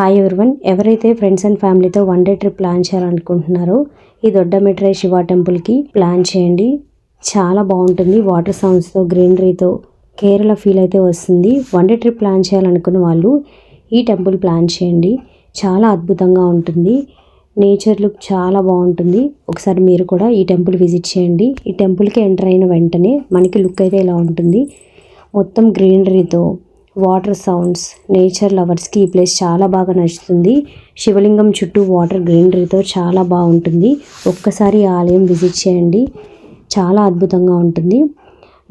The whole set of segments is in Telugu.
హాయ్ ఎవరివన్, ఎవరైతే ఫ్రెండ్స్ అండ్ ఫ్యామిలీతో వన్ డే ట్రిప్ ప్లాన్ చేయాలనుకుంటున్నారో ఈ దొడ్డమెట్రై శివ టెంపుల్కి ప్లాన్ చేయండి. చాలా బాగుంటుంది. వాటర్ సౌండ్స్తో గ్రీనరీతో కేరళ ఫీల్ అయితే వస్తుంది. వన్ డే ట్రిప్ ప్లాన్ చేయాలనుకున్న వాళ్ళు ఈ టెంపుల్ ప్లాన్ చేయండి. చాలా అద్భుతంగా ఉంటుంది. నేచర్ లుక్ చాలా బాగుంటుంది. ఒకసారి మీరు కూడా ఈ టెంపుల్ విజిట్ చేయండి. ఈ టెంపుల్కి ఎంటర్ అయిన వెంటనే మనకి లుక్ అయితే ఇలా ఉంటుంది. మొత్తం గ్రీనరీతో వాటర్ సౌండ్స్, నేచర్ లవర్స్కి ఈ ప్లేస్ చాలా బాగా నచ్చుతుంది. శివలింగం చుట్టూ వాటర్ గ్రీనరీతో చాలా బాగుంటుంది. ఒక్కసారి ఆలయం విజిట్ చేయండి. చాలా అద్భుతంగా ఉంటుంది.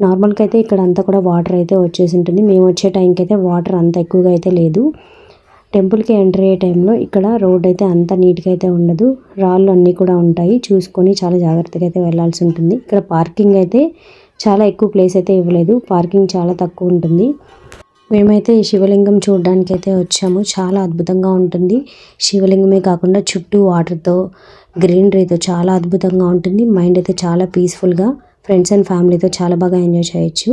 నార్మల్గా అయితే ఇక్కడ అంతా కూడా వాటర్ అయితే వచ్చేసి ఉంటుంది. మేము వచ్చే టైంకి అయితే వాటర్ అంత ఎక్కువగా అయితే లేదు. టెంపుల్కి ఎంటర్ అయ్యే టైంలో ఇక్కడ రోడ్ అయితే అంత నీట్గా అయితే ఉండదు. రాళ్ళు అన్నీ కూడా ఉంటాయి. చూసుకొని చాలా జాగ్రత్తగా అయితే వెళ్ళాల్సి ఉంటుంది. ఇక్కడ పార్కింగ్ అయితే చాలా ఎక్కువ ప్లేస్ అయితే ఇవ్వలేదు. పార్కింగ్ చాలా తక్కువ ఉంటుంది. మేమైతే ఈ శివలింగం చూడడానికి అయితే వచ్చాము. చాలా అద్భుతంగా ఉంటుంది. శివలింగమే కాకుండా చుట్టూ వాటర్తో గ్రీనరీతో చాలా అద్భుతంగా ఉంటుంది. మైండ్ అయితే చాలా పీస్ఫుల్గా ఫ్రెండ్స్ అండ్ ఫ్యామిలీతో చాలా బాగా ఎంజాయ్ చేయొచ్చు.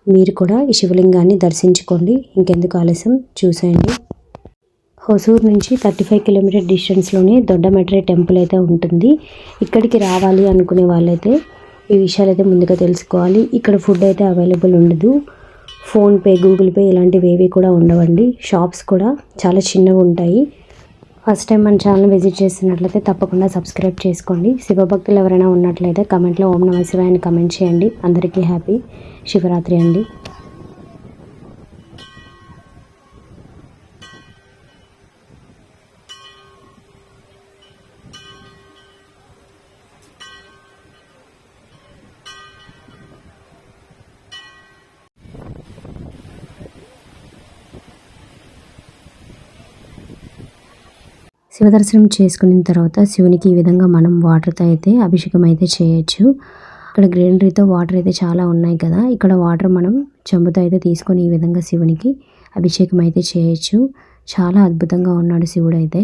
మీరు కూడా ఈ శివలింగాన్ని దర్శించుకోండి. ఇంకెందుకు ఆలస్యం, చూసేయండి. హొసూర్ నుంచి 35 కిలోమీటర్ డిస్టెన్స్లోనే దొడ్డమెట్రై టెంపుల్ అయితే ఉంటుంది. ఇక్కడికి రావాలి అనుకునే వాళ్ళైతే ఈ విషయాలు అయితే ముందుగా తెలుసుకోవాలి. ఇక్కడ ఫుడ్ అయితే అవైలబుల్ ఉండదు. ఫోన్పే, గూగుల్ పే ఇలాంటివి ఏవి కూడా ఉండవండి. షాప్స్ కూడా చాలా చిన్నగా ఉంటాయి. ఫస్ట్ టైం మన ఛానల్ విజిట్ చేస్తున్నట్లయితే తప్పకుండా సబ్స్క్రైబ్ చేసుకోండి. శివభక్తులు ఎవరైనా ఉన్నట్లయితే కమెంట్లో ఓం నమః శివాయ అని కమెంట్ చేయండి. అందరికీ హ్యాపీ శివరాత్రి అండి. శివదర్శనం చేసుకున్న తర్వాత శివునికి ఈ విధంగా మనం వాటర్తో అయితే అభిషేకం అయితే చేయొచ్చు. ఇక్కడ గ్రీనరీతో వాటర్ అయితే చాలా ఉన్నాయి కదా. ఇక్కడ వాటర్ మనం చెంబుతో అయితే తీసుకొని ఈ విధంగా శివునికి అభిషేకం అయితే చేయొచ్చు. చాలా అద్భుతంగా ఉన్నాడు శివుడు అయితే.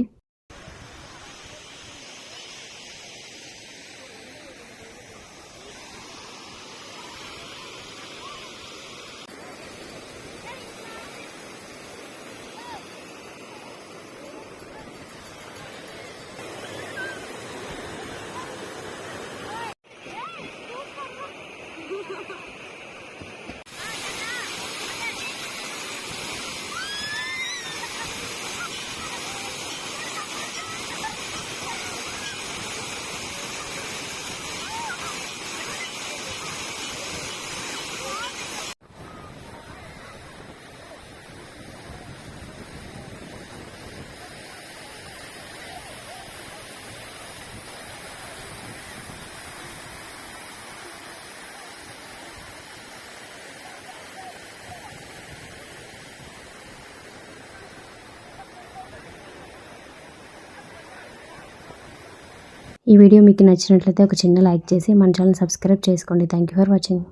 ఈ వీడియో మీకు నచ్చినట్లయితే ఒక చిన్న లైక్ చేసి మన ఛానల్ సబ్స్క్రైబ్ చేసుకోండి. Thank you for watching.